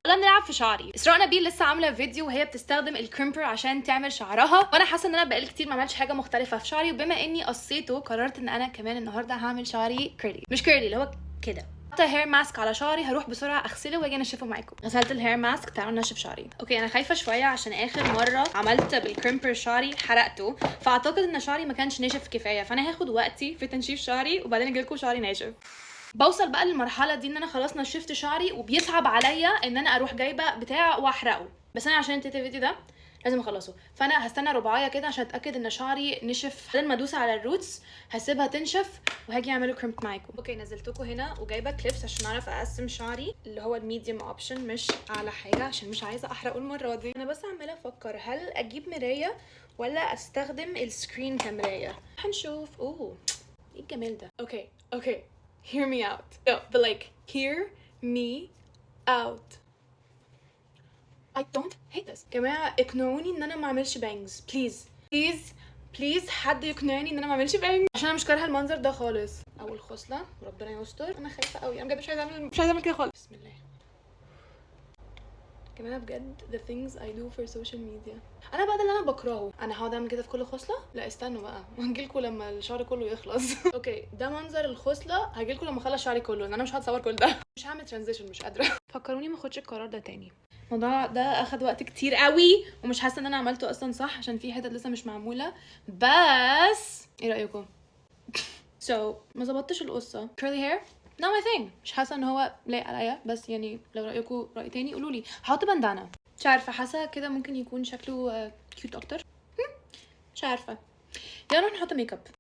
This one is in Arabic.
يلا بنلعب في شعري. اسراء نبيل لسه عامله فيديو وهي بتستخدم الكريمبر عشان تعمل شعرها، وانا حاسه ان انا بقالي كتير ما عملتش حاجه مختلفه في شعري، وبما اني قصيته قررت ان انا كمان النهارده هعمل شعري كيرلي. مش كيرلي، اللي هو كده. حاطه هير ماسك على شعري، هروح بسرعه اغسله واجي انشفه معاكم. غسلت الهير ماسك، تعالوا ننشف شعري. اوكي انا خايفه شويه عشان اخر مره عملت بالكريمبر شعري حرقته، فاعتقد ان شعري ما كانش ناشف كفايه، فانا هاخد وقتي في تنشيف شعري وبعدين اجي لكم شعري ناشف. بوصل بقى للمرحله دي ان انا خلاص نشفت شعري وبيصعب عليا ان انا اروح جايبه بتاع واحرقه، بس انا عشان انتهيت الفيديو ده لازم اخلصه، فانا هستنى رباعيه كده عشان اتاكد ان شعري نشف. بعدين ما ادوس على الروتس هسيبها تنشف وهاجي اعمله كريمب معاكم. اوكي نزلتكم هنا وجايبه كليبس عشان اعرف اقسم شعري، اللي هو الميديوم اوبشن مش اعلى حاجه عشان مش عايزه احرقه المره دي. انا بس عماله افكر هل اجيب مرايه ولا استخدم السكرين كمرايه. هنشوف. اوه ايه الجمال ده. اوكي hear me out. No, but like hear me out. I don't hate this. جماعة اقنعوني ان انا ما اعملش بانجز بليز حد يقنعني ان انا ما اعملش بانجز عشان انا مش كارهه المنظر ده خالص. اول خصله وربنا يستر. انا خايفه قوي، انا بجد مش عايزه اعمل كده خالص. بسم الله. جماعه بجد the things I do for social media. انا بقى ده اللي انا بكرهه. انا هقعد اعمل كده في كل خصله؟ لا استنوا بقى وهجيلكوا لما الشعر كله يخلص. اوكي ده منظر الخصله، هجيلكوا لما اخلص شعري كله، لان انا مش هتصور كل ده. مش هعمل ترانزيشن، مش قادره. فكروني ما اخدش القرار ده تاني. الموضوع ده اخد وقت كتير قوي ومش حاسه ان انا عملته اصلا صح عشان في حتت لسه مش معموله. بس ايه رايكم؟ ما ظبطتش القصه. curly hair not my thing. مش حاسه ان هو لايق عليا، بس يعني لو رايكم راي تاني قولوا لي. هحط بندانه، مش عارفه، حاسه كده ممكن يكون شكله كيوت اكتر. مش عارفه. يلا نروح نحط ميك اب.